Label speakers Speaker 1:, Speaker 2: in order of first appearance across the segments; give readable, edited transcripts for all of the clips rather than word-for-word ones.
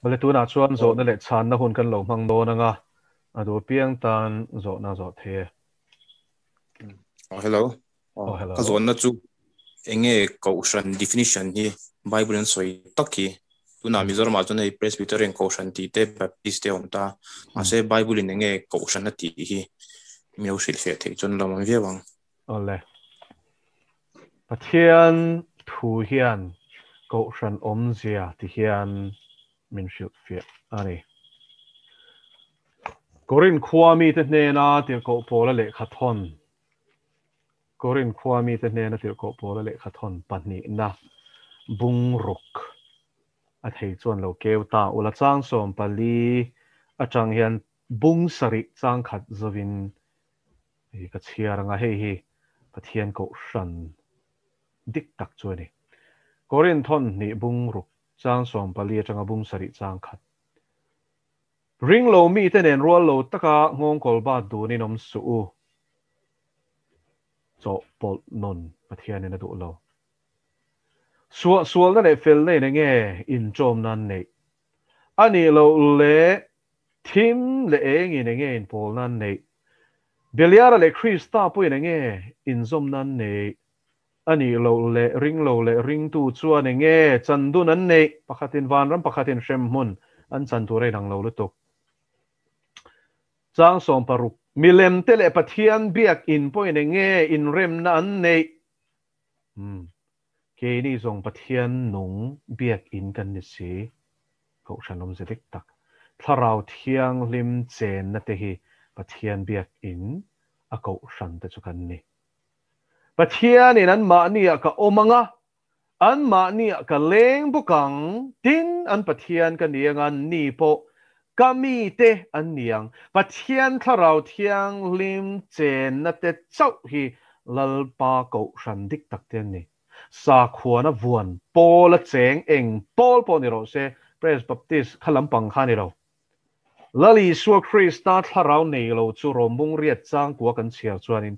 Speaker 1: Wale tu na chuan zo na le chan na hun kan lo mang do na nga adu piang tan zo na zo the
Speaker 2: hello
Speaker 1: hello
Speaker 2: ka zon na chu enge caution definition hi bible an soi taki tu na mizoram ma chun ei presbyterian caution ti te baptist te omta ase bible in enge caution na ti hi mi o sil fe the chun lo mang ve wang
Speaker 1: ole pathian thu hian caution om zia ti hian min sil fe ani korin khwami te ne na ti ko pola le khathon korin khwami te ne na ti ko pola le khathon pani na bung ruk a thei chuan lo keu ta ula chang som pali atang hian bung sari chang khat zawin hi ka chiar nga hei hi pathian ko shan dik tak chuani korin thon ni bung ruk chang som pali atanga bung sari chang khat ring lo mi te nen rual lo taka ngong kol ba du ni nom su cho pol non pathian na du lo sual na le fel nei nge in chom nan nei ani lo le thim le eng in nge in pol nan nei beliara le krista pu in nge in zom nan nei ani lo le ring tu chuan nge chandu nan nei pakhatin van ram pakhatin shem mun an chan tu re dang lo lu tok chang som paruk milem te le pathian biak in po in nge in rem na an nei ke ni zong pathian nung biak in kan ni si ko shanom zedik tak tharau thiang lim chen na te hi pathian biak in a ko shan te chu kan ni pathian in an ma ni ka omanga an ma ni ka leng bukang tin an pathian kan ni ngan ni po kami te an niang pathian tharau thiang lim chen na te chau hi lalpa ko shan dik tak te ni sa khuana vuan pol a cheng eng pol po ni ro se pres baptist khalam pang kha ni ro lali su krista tharau nei lo chu rombung riat chang kwa kan chiar chuanin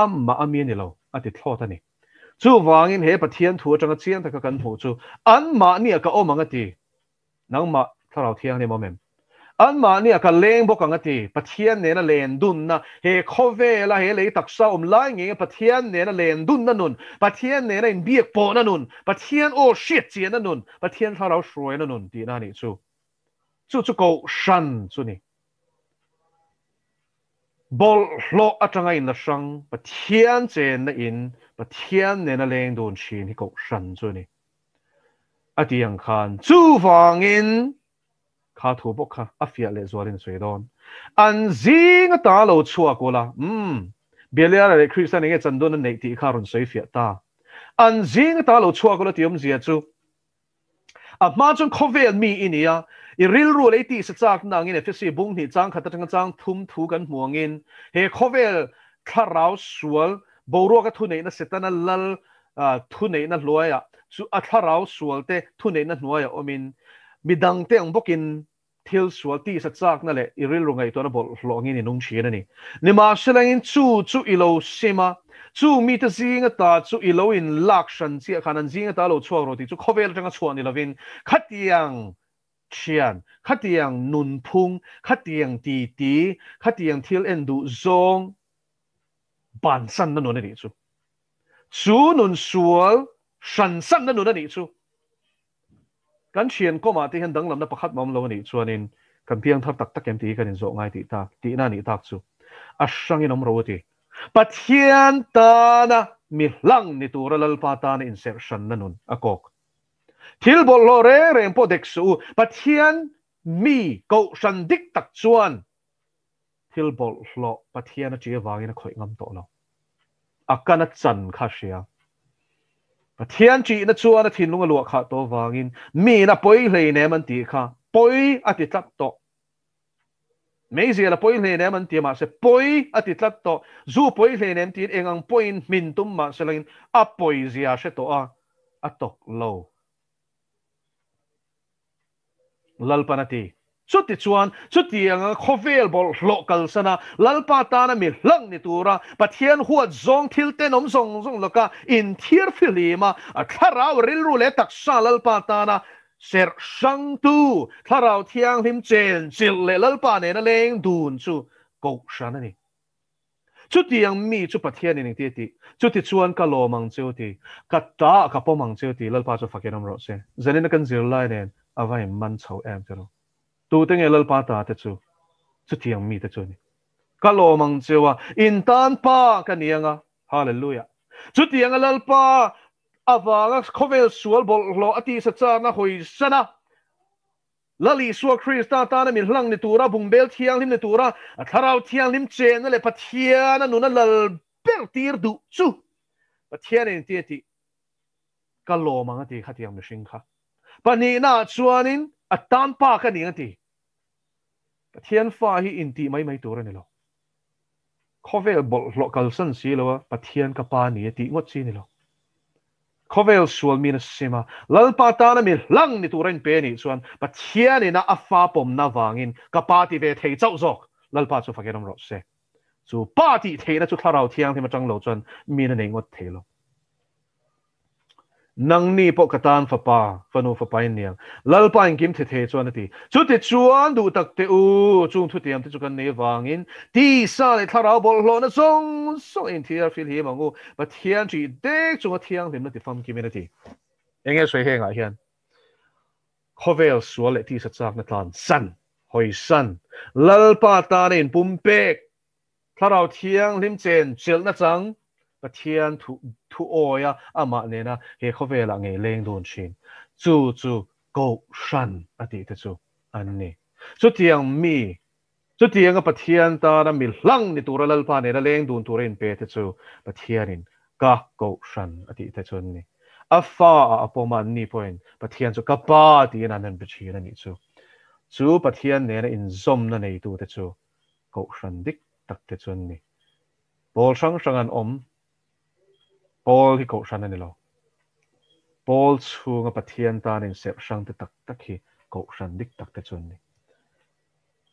Speaker 1: amma ami ni lo ati thlot ani chu wangin he pathian thu atanga chiang ta kan hu chu an ma ni ka omanga ti nang ma tharau thiang ni momem an ma ni ka leng bo kang ati pathian ne na len dun na he khove la he le taksa lai nge pathian ne na len dun na nun pathian ne na in biak po na nun pathian oh shit chi na nun pathian tharau shroi na nun ti na ni chu ko shan chu ni bol hlo atanga in na sang pathian chen na in pathian ne na leng dun shin hi ko shan chu ni ati yang khan chu wangin kha thu bok kha afia le zorin soidon an zing ta lo chua ko la belia le christian nge chandon nei ti kharun soi fia ta an zing ta lo chua ko la tiom zia chu a ma chung khovel mi inia i ril ru le ti sa chak na ngin fc bung ni chang khata chang thum thu kan muangin he khovel tharau sual boro ka thu nei na setana lal thu nei na loya chu a tharau sual te thu nei na hnuaya omin midang te ang bokin thil sual ti sa chak na le i ril ru ngai to na bol hlongin ni nung china ni ma selangin chu ilo sima chu mi ta zinga ta chu ilo in lakshan chi khanan zinga ta lo chuang ro ti chu khovel tanga chuan ni lovin khatiang chian khatiang nun phung khatiang ti khatiang thil endu zong ban san na no ni chu nun sual shan san na no ni chu kan chian ko ma te han dang lam na pakhat mom lo ni chuanin kan piang thak tak tak kem ti kan in zo ngai ti ta ti na ni tak chu a sang in om ro ti pathian ta na mi hlang ni tura lal pa ta na insertion na nun akok thil bol lo re rem po dek su pathian mi ko shan dik tak chuan thil bol lo pathian a chi wangin a khoi ngam to lo akana chan kha sia pathian chi na chuan a thin lunga lu kha to wangin mi na poi hlei ne man ti kha poi ati tlak to meizia la poi hlei ne man ti ma se poi ati tlak to zu poi hlei ne ti engang point min tum ma selin a poi zia se to a tok lo lalpanati chuti chuan chuti anga khovel bol lokal sana lalpa ta na mi hlang ni tura pathian huat zong thil te nom zong loka in thir filima a tharau ril ru le taksa lalpa ta na ser sang tu tharau thiang him chen chil le lalpa ne na leng dun chu ko shan ani chút tiếng mi chút bát thiên nên tiệt chút thì chuan cả lò mang chiêu thì cả ta cả po mang chiêu thì lal pa cho phát cái năm rồi se giờ nên cái zir lai nên à vai man chau em cho tu tiếng lal pa ta te chu chút tiếng mi te chu ni cả lò mang chiêu à in tan pa cái niang à hallelujah chút tiếng lal pa avanga khovel sual bol lo ati sa cha na hoi sana lali suwa Krista ta na min hlang ni tura bungbel thiang lim ni tura a tharau thiang lim chen na le pathian anu na lal ber tir du chu pathian in ti ti ka lo manga ti khatiang mi sing kha pani na chuanin a tan pa ka ni ti pathian fa hi in ti mai mai tura ni lo khovel bol lo kal san si lo pathian ka pa ni ti ngot si ni lo khovel sual mi na sima lalpa ta na mi lang ni turen pe ni chuan pathian ina afa pom na wangin ka party ve thei chau zok lalpa chu fakeram ro se chu party thei na chu tharau thiang thima chang lo chuan mi na nei ngot thei lo nang ni po katan fa pa fanu fa pain niang lalpa in kim the the chuan ti chu ti chuan du tak te u chung thu tiam te chu kan nei wangin ti sa le tharau bol lo na song so in thiar fil hi mangu pathian chi dek chu thiang thim na ti fam community enge soi he nga hian khovel sual le ti sa chak na tlan san hoi san lalpa ta nen pumpek tharau thiang lim chen chil na chang pathian thu oya ama ne na he khovela nge leng don chin chu go shan ati te chu an ni chu tiang mi chu tiang a pathian ta na mi hlang ni tura lalpa ne na leng dun turin pe te chu pathianin ka go shan ati te chu ni afa apoman ni point pathian chu kapa ti na nan bichi na ni chu pathian ne na in zom na nei tu te chu go shan dik tak te chu ni bol sang an om Paul hi ko shan ani lo Paul chunga pathian ta nin sep sang te tak hi ko shan dik tak te chun ni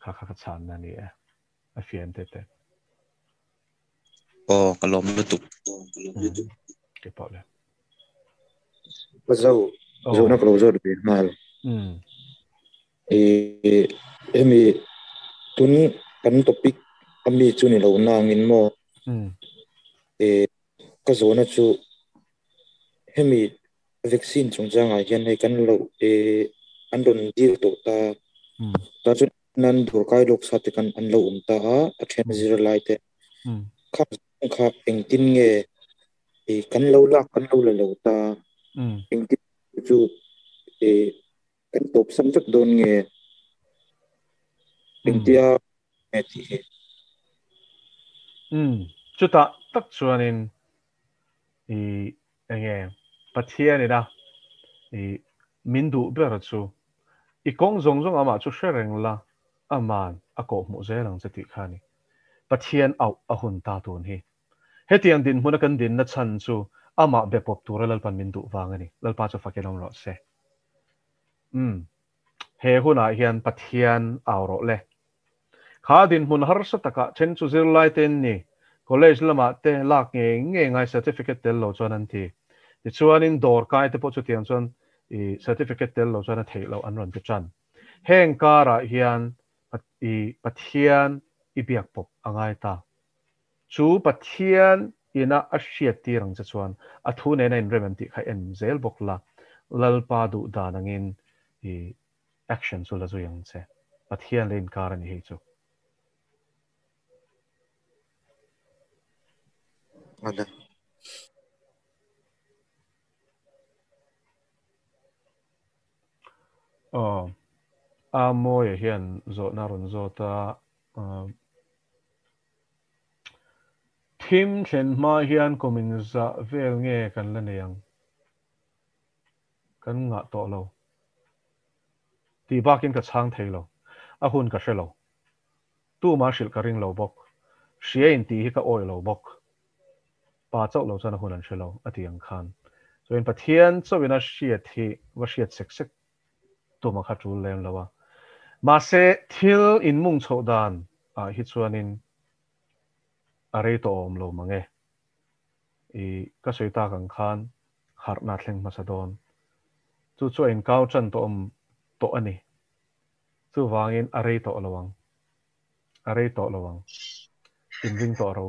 Speaker 1: kha chan na ni a fian te
Speaker 2: kalom lu tu
Speaker 1: ke pa le
Speaker 3: Bazau zo na ko zo de mal emi tun kan topic ami chu ni lo na ngin mo ka zo na chu hemi vaccine chung jang a hian hei kan lo an don dir to ta chu nan dur kai lok sa te kan an lo ta a then zero lai te kha eng tin nge kan lo la kan lo ta eng tin chu kan top sam chak don nge eng tia me ti he
Speaker 1: chu ta tak chuanin enge pathian ida min du ber chu kong zong ama chu shereng la aman ako mu zelang chati khani pathian au ahun ta tun hi hetiang din huna kan din na chan chu ama be pop tura lalpan min du wangani lalpa chu fakelom ro se he huna hian pathian au ro le kha din hun har sa taka chen chu zir lai ten ni college lama te lak nge ngai certificate tel lo chuan an ti ti chuanin dor kai te po chu tiang chuan certificate tel lo chuan a thei lo an ron ti chan heng kara hian pathian biak pop angai ta chu pathian ina a hriat tirang cha chuan a thu ne na in remem ti kha en zel bok la lalpa du danangin action chu la zu yang che pathian len kar ani hi chu
Speaker 3: ada
Speaker 1: moi hian zo na ron zo ta thim chen ma hian komin za vel nge kan la neyang kan nga to lo ti bakin ka chang thei lo a hun ka shelo tu ma shil ka ring lo bok shia in ti hi ka oi lo bok pa chau lo chana hun an shelo atiang khan so in pathian chawina shia thi wa shia sek tu ma kha chu lem lawa ma se thil in mung chho dan a hi chuanin are to om lo mange ka soita kang khan harna thleng masadon chu in kau chan to ani chu wangin arei to lawang in ring to ro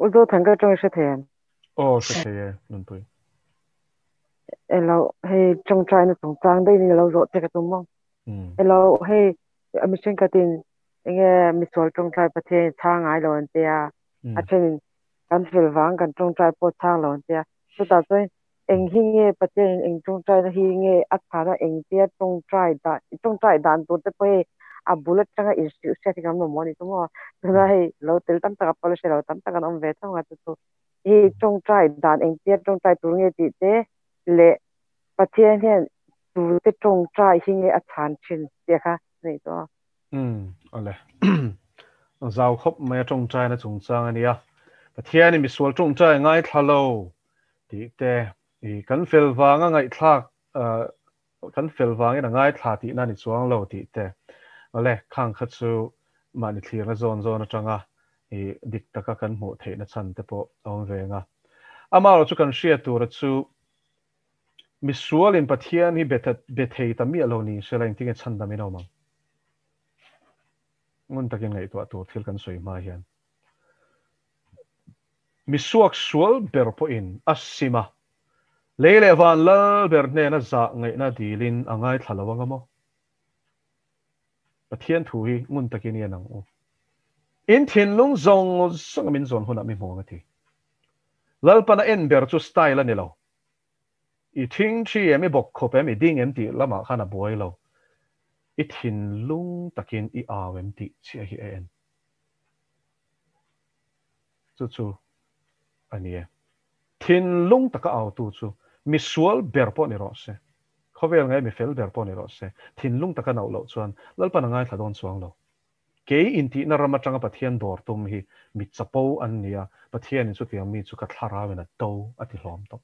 Speaker 4: uzo thanga trong se the
Speaker 1: o se the nun pui
Speaker 4: elo hey trong trai na trong tang dei ni lo ro te ka tum mong elo hey mission ka tin enge misol trong trai pathe chang ai lo ante a chen kan fil wang kan trong trai po chang lo ante so ta so eng hi nge pathe eng trong trai na hi nge at phara eng tia trong trai dan to te pe a bullet tanga issue se ti kam no moni to mo na hey lo tel tam ta pa se lo tam ta kan om ve thang at to hi trong trai dan eng tia trong trai tu nge ti te le pathian hian tu te trong trai hi nge a chan chin te kha nei to
Speaker 1: ole zau khop me trong trai na chung chang ania pathian ni miswal trong trai ngai thalo ti te i kan fel wanga ngai thlak kan fel wangin ngai thla ti na ni chuang lo ti te ole khang kha chu mani thlir na zon atanga i dik taka kan mu the na chan te po ong venga ama ro chu kan shia tur chu miswal in pathian hi bethei tami alo ni selain tinge chan da mino mang ngun takin ngai to tur thil kan soi ma hian misuak sual ber po in asima leile van lal ber ne na za ngai na dilin angai thalawanga mo pathian thu hi ngun takin yan ang u in thin lung zong sang min zon huna mi mo ngati lal pana en ber chu style ani lo i thing chi emi bok khop emi ding em ti lama khana boi lo i thin lung takin i awem ti chi hi en chu ania thin lung taka aw tu chu misual ber po ni ro se khovel ngai mi fel ber po ni ro se thin lung taka nau lo chuan lal pana ngai thadon chuang lo ke inti na rama tanga pathian dor tum hi mi chapo an nia pathian in chu tiang mi chu ka thlara wena to ati hlom top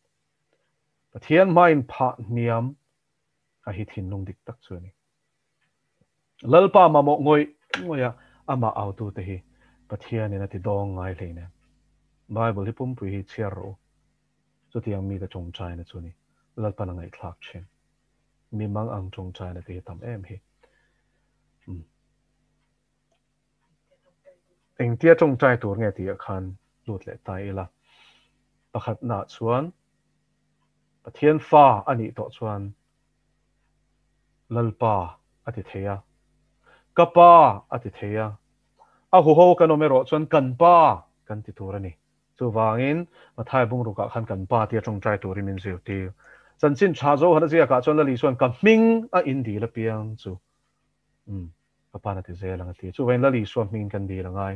Speaker 1: pathian main pha niam a hi thin lung dik tak chu ni lalpa ma mo ngoya ama aw tu te hi pathian in ati dong ngai leina bible hi pum pui hi chiar ro chu tiang mi da chong chai na chu ni lalpa na ngai thlak chen mi mang ang chong chai na te tam em hi eng tia chong chai tur nge ti khan lut le tai la pakhat na chuan pathian fa ani to chuan lalpa ati theya kapa ati theya a hu ho kanomero chuan kan pa kan ti tur ani chu wangin mathai bung ruka khan kan pa tia chong chai tur min zeu ti chan chin tha zo hana zia ka chuan la li chuan ka ming a indi la piang chu kapa na ti zelang ti chu wen la li chuan ming kan di langai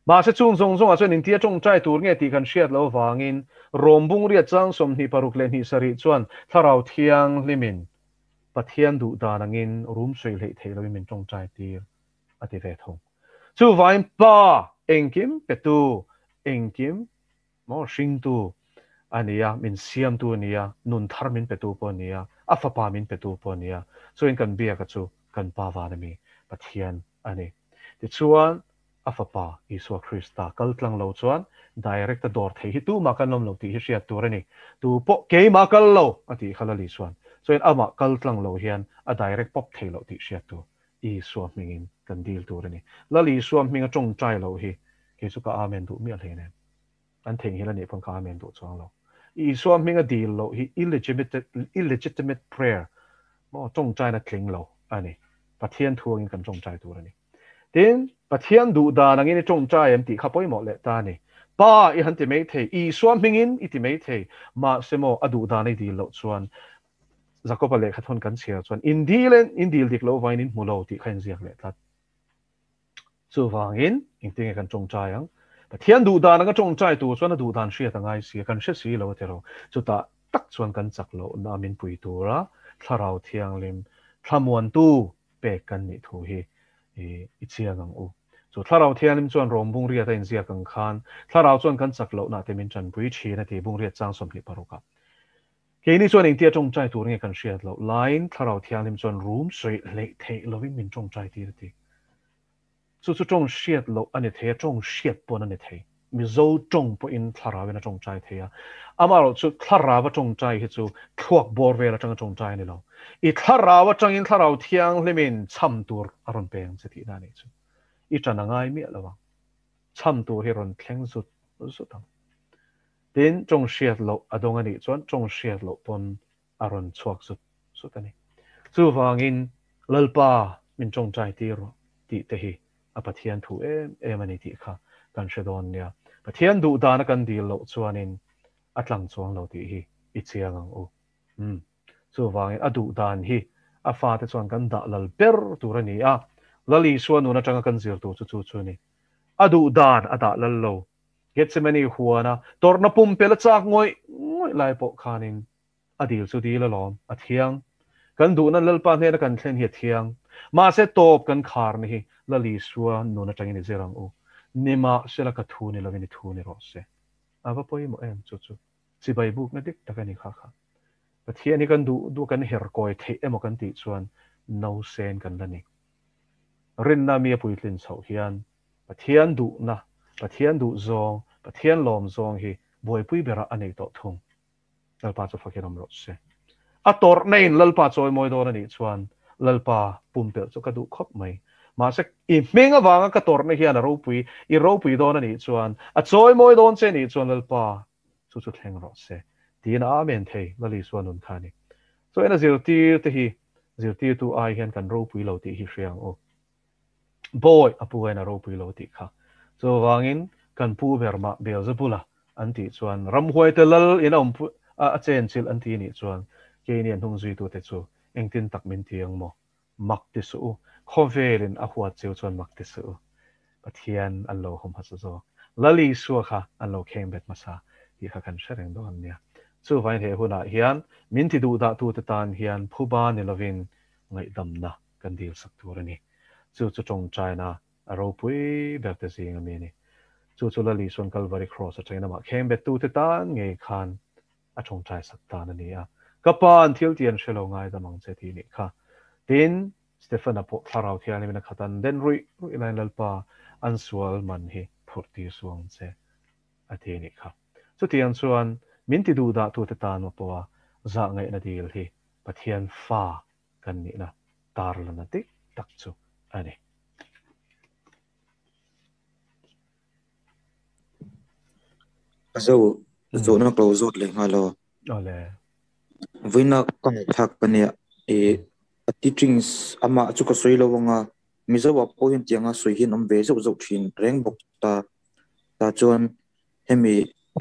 Speaker 1: ma se chung zong a chuan in tia chong chai tur nge ti kan hriat lo wangin rombung ria chang som ni paruk len hi sari chuan tharau thiang limin pathian du danangin rum sei lei thei lo min chong chai tir ati ve thong chu vain pa engkim petu engkim mo shing tu ania min siam tu ania nun thar min petu po ania afa pa min petu po ania so in kan bia ka chu kan pa wa na mi pathian ani ti chuan afa pa Isu Krista kaltlang lo chuan direct dor thei hi tu ma kan lom lo ti hi ria tur ani tu po ke ma kal lo ati khalali chuan so in ama kaltlang lo hian a direct pop thei lo ti ria tu Isu mingin kan deal tur ani lali suam minga chong chai lo hi ke chu ka amen du mi a hlene an theng hi la ni pon ka amen du chuang lo Isu minga deal lo hi illegitimate prayer mo chong chai na tling lo ani pathian thuangin kan chong chai tur ani tin pathian du da nangin chong chai em ti khapoi mo le ta ni pa I han ti mei thei Isu mingin I ti mei thei ma semo adu da nei deal lo chuan Jacob le khathon kan sia chuan indil dik lo vainin mulo ti khain ziak le tat chu wangin ingting kan chong chai ang pathian du da na chong chai tu chuan du dan hria tangai sia kan hre si lo te ro chu ta tak chuan kan chak lo na min pui tura tharau thiang lim thamuan tu pe kan ni thu hi I chiang ang u chu tharau thiang lim chuan rombung ria ta in zia kan khan tharau chuan kan chak lo na te min chan pui thi na ti bung ria chang som ni paruka ke ni chuan ing tia chong chai tur nge kan hriat lo line tharau thiang lim chuan room soi le thei lovin min chong chai ti chu chong hriat lo ani the chong hriat pon ani thei mi zo trong po in thlara na trong chai thea amaro chu thlara wa trong chai hi chu thuak bor vela chang trong chai ni lo I thlara wa chang in tharau thiang lemin cham tur aron peng se thi na ni chu I chana ngai mi lawa cham tur hi ron thleng zut zut ang tin trong shiat lo adong ani chuan trong shiat lo pon aron chuak zut zut ani chu wangin lalpa min trong chai ti ro ti te hi apathian thu em ani ti kha kan shedon nia pathian du dana kan dil lo chuanin atlang chuang lo ti hi I chiang ang u chu wangin adu dan hi a fa te chuan kan da lal per turani a lali suan una tanga kan zir tu chu chu ni adu dan ada lal lo Getsemani huana torna pum pela chak ngoi lai po khanin adil chu di la lom athiang kan du na lalpa ne kan thlen hi thiang ma se top kan khar ni hi lali suan nuna tangin zirang u nima sela ka thu ni lovini thu ni ro se ava poi mo em chu chu si bai buk na dik takani kha kha pathian ni kan du kan her koi the emo kan ti chuan no sen kan lani rin na mi puitlin chho hian pathian du na pathian du zong pathian lom zong hi boi pui bera anei to thung lalpa chu fakiram ro se ator nein lalpa choi moi do na ni chuan lalpa pumpel chu ka du khop mai ma se I menga wanga ka tor na hian I ro pui do na ni chuan a choi moi don che ni chuan lalpa chu chu thleng ro se tin a men thei lali suan un khani so ena zirti te hi zirti tu ai hian kan ro pui lo ti hi hriang o boy apu ena ro pui lo ti kha so wangin kan pu verma belzebula anti chuan ram huai te lal ina a chen chil anti ni chuan ke nian hung zui tu te chu engtin tak min tiang mo mak ti su khovelin a huat cheu chuan mak ti su pathian allo hom hasu zo lali su kha allo khem bet masa hi kha kan shareng do an nia chu vai he huna hian min ti du da tu te tan hian phuba ni lovin ngai dam na kan dil sak tur ani chu chong china aro pui bek te sing ami ni chu lali son calvary cross a china ma khem bet tu te tan nge khan a chong chai sak tan ani a kapan thil tian shelo ngai da mang che ti ni kha tin Stephen apo tharau thian ni na khatan den rui ilain lalpa an sual man hi phurti suang che ati ni kha chu tian chuan min ti du da tu te tan ma pawa za ngai na dil hi pathian fa kan ni na tar lana tik tak chu ani
Speaker 3: zo zo na ko zot le ngalo
Speaker 1: ole
Speaker 3: vina kan thak pania teachings ama chuka soilo wanga mizawa point tianga soihin ombe zo zo thin reng bok ta chuan hemi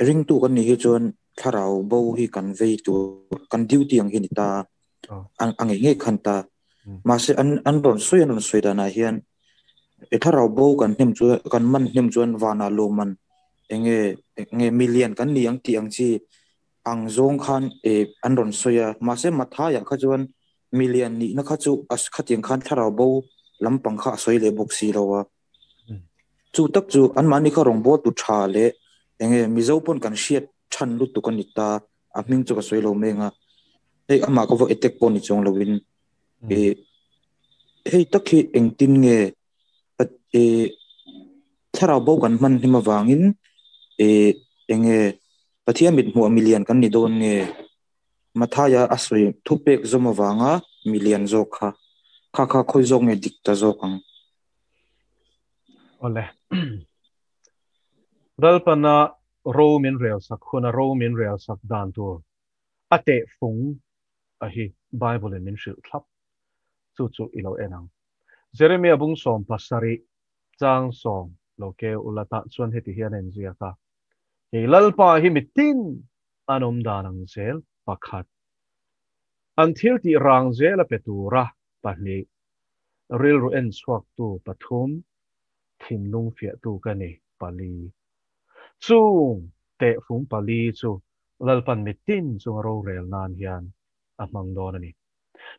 Speaker 3: ring tu kan ni hi chuan tharau bo hi kan vei tu kan duty ang hin ta ang nge khan ta ma se an ron soida na hian e tharau bo kan hnem chu kan man hnem chuan wana lo man enge million kan ni ang ti ang chi ang zong khan an ron soya ma se matha ya kha chuan million ni na kha chu as khatiang khan tharau bo lampang kha soile boxi lawa chu tak chu an mani kha rong bo tu tha le enge mizo pon kan shiat than lu tu kan nita a ming chu ka soilo menga ei ama ko vo etek pon ni chong lowin hei takhi engtin nge tharau bo kan man hima wangin enge pathian mit mu million kan ni don nge mathaya asoi thupek zoma wanga million zo kha khoi zong nge dikta zo kang
Speaker 1: ole dalpana romin real sak khuna romin real sak dan tu ate fung a hi bible min shil thlap chu ilo enang Jeremiah bung som pasari chang som loke ulata chuan heti hian en zia ka he lalpa hi mitin anom danang zel pakhat until ti rang zel a petura pahni ril ru en chuak tu pathum thin lung fia tu kani pali chung te phung pali chu lalpan mitin chung ro rel nan hian a mang don ani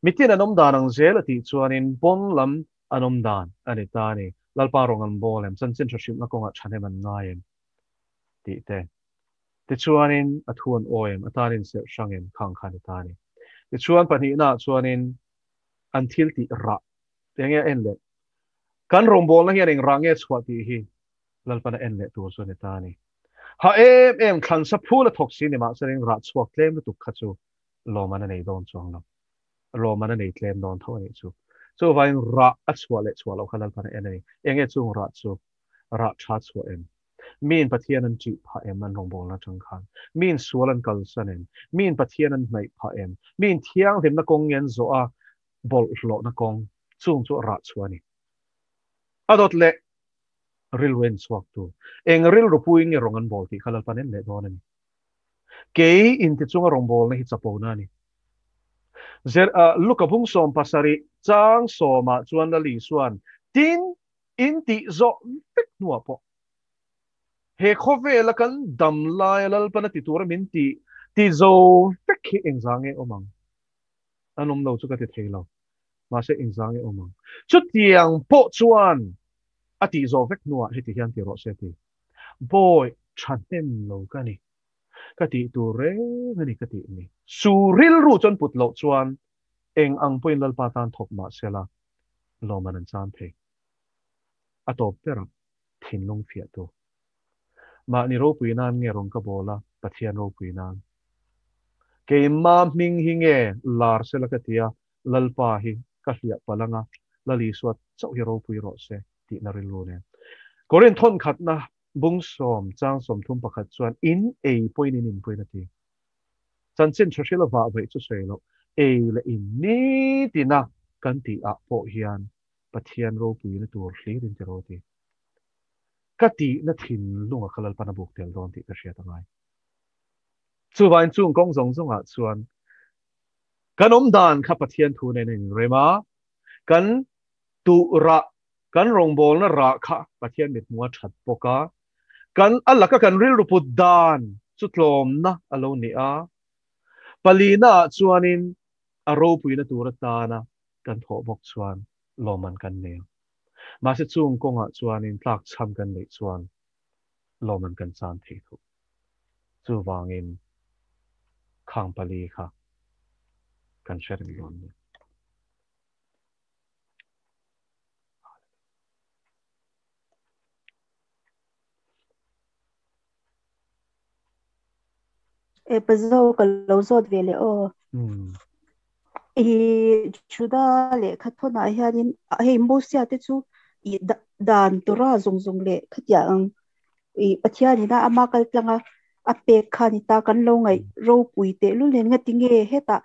Speaker 1: mitin anom danang zel ati chuanin bon lam anom dan ani ta ni lalpa rong an bolem chan chen thashim na konga thane man ngaim ti te chuanin athuan oem atanin se shangem khang khan ta ni te chuan pani na chuanin until ti ra tenge en le kan rong bol na hian eng range chhuat ti hi lalpana en le tur so ni ta ni ha em khan sa phula thok si ni ma sering ra chuak tlem tu khachu lo mana nei don chong lo lo mana nei tlem don tho ni chu so vain ra a chwa le chwa lo khalal pana en ni enge chung ra chu ra tha chwa em min pathian an chi pha em an rong bol na chang khan min sualan kal sanen min pathian an mai pha em min thiang them na kong yen zo a bol lo na kong chung chu ra chwa ni adot le ril wen swak tu eng ril ro puing nge rongan bol ti khalal panen le don ani ke in ti chunga rong bol na hi chapo na ni zer luka bung som pasari chang soma chuan la li suan tin in ti zo pek nuwa po he khove la kan dam lai lal pana ti tur min ti zo pek hi engzange omang anom lo chu ka ti thelo ma se engzange omang chu tiang po chuan ati zo vek nuwa he ti hian ti ro se ti boy chanem lo ka ni ka ti tu re ngani ka ti ni suril ru chon put lo chuan eng ang poin lal pa tan thok ma sela lo man an chan the atop pera thin long fia tu ma ni ro pui nan nge rong ka bola pathian ro pui nan ke ma ming hi nge lar sela ka tia lal pa hi ka hlia palanga lali swat chau hi ro pui ro se ti na rin lo ne korin thon khat na bung som chang som thum pakhat chuan in ei poin in poin ati chan chen thashila wa vai chu sei lo ei le in ni ti na kan ti a po hian pathian ro pui na tur hli rin te ro ti ka ti na thin lunga khalal pana buk tel don ti ka hria tangai chu vain chung kong zong zong a chuan kan om dan kha pathian thu ne ning rema kan tu ra kan rong bol na ra kha pathian mit mua that poka kan alaka kan ril ru put dan chu tlom na alo ni a palina chuanin aro pui na tur ta na kan tho bok chuan loman kan ne ma se chung konga chuanin tlak cham kan nei chuan loman kan chan thei thu chu wangin khang pali kha kan share mi on ni
Speaker 5: e pazo ka lo zot vele o e chuda le khathona hianin he mbosia te chu i dan tora zong zong le khatyang i pathiani na ama kal tlanga ape khani ta kan lo ngai ro pui te lu len nga tinge heta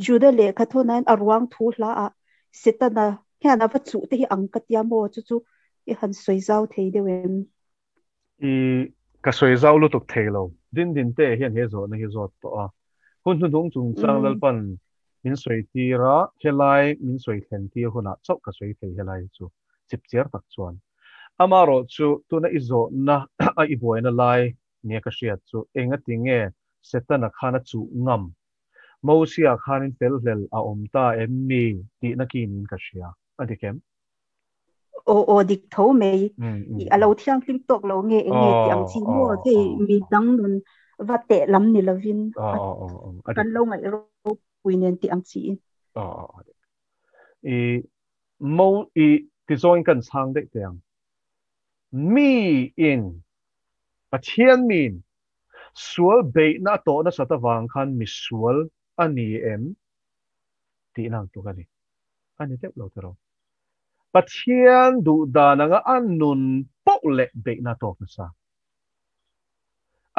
Speaker 5: juda le khathona arwang thu hla a setana hiana va chu te hi angkatia mo chu chu i han soizau thei de wem
Speaker 1: i ka soizau lu tuk thelo din te hian he zo na hi zot to a hun dung chung chang lal pan min soi ti ra helai min soi thlen ti huna chok ka soi thei helai chu chip cher tak chuan amaro chu tuna izo na a iboi na lai ne ka hriat chu enga tinge setana khana chu ngam mosia khanin tel hlel a omta emmi ti na kin ka hria adikem
Speaker 5: o dik tho me i alo thiang tim tok lo nge enge tiang chi mo the mi dang nun va te lam ni lovin kan lo ngai ro puinen tiang chi
Speaker 1: i mo i ti join kan sang de tiang mi in pathian min sual be na to na sata wang khan mi sual ani em ti nang tu kani ani tep lo tero pathian du da nga annun pok le be na to na sa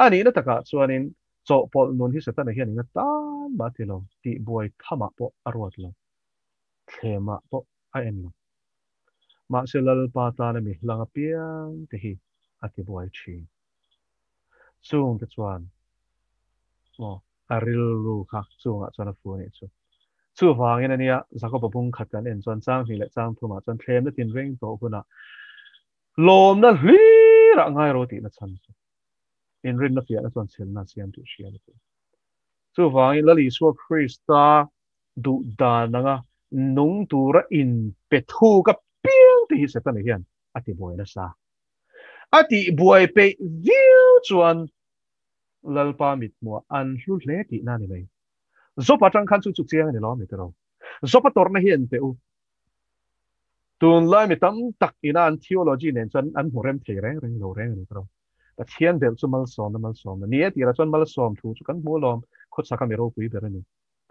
Speaker 1: ani na taka chuanin cho pol nun hi sata na hian nga tan ba ti lo ti boy thama po arwat lo thema po a en lo ma selal pa ta na mi langa piang te hi ati boy chi chung te chuan mo aril ru kha chung a chuan a fu ni chu wangin ania zako babung khat kan en chuan chang hi le chang thuma chuan thlem na tin reng to huna lom na hli ra ngai ro ti na chan in rin na fia na chuan chel na siam tu hria ni chu wangin lali suwa krista du da nanga nung tura in pethu ka piang ti hi setan hian ati boy na sa ati boy pe viu chuan lalpa mit mo an hlu hle ti na ni mai zopa tang khan chu chiang ni lo mi tero zopa tor na hian pe u tuần lai mi tam tak ina an theology nen chan an horem the reng lo reng ni tro pathian bel chu mal som ni e tira chon mal som thu chu kan mu lom khot saka mi ro pui ber ni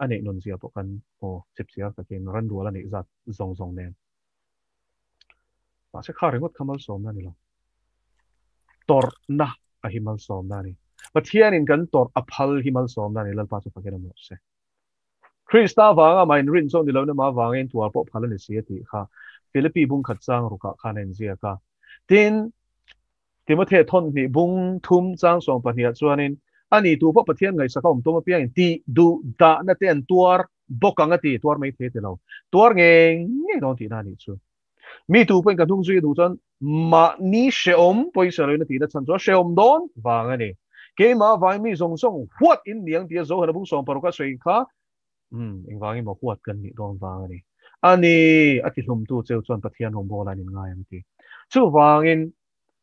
Speaker 1: ane non zia po kan o chip sia ka ken ran duala ni zat zong nen pa se khare ngot kamal som na ni lo tor na a himal som na ni pathian in kan tor aphal himal som na ni lal pa chu paken mo se Krista wanga main rin so ni lo na ma wangin tua po phala ni sia ti kha Philippi bung khat chang ruka khanen zia ka tin Timothy thon ni bung thum chang song pahnia chuanin ani tu po pathian ngai saka to ma piang ti du da na ten tuar bokanga ti tuar mai the te lo tuar nge don ti na ni chu mi tu pen ka dung zui du chan ma ni sheom poi sa na ti na chan cho sheom don wanga ni ke ma vai mi zong huat in niang ti zo hana bung song paruka sei kha eng wangi mo huat kan ni don wanga ni ani ati hlum tu cheu chuan pathian hom bola ni ngai ang ti chu wangin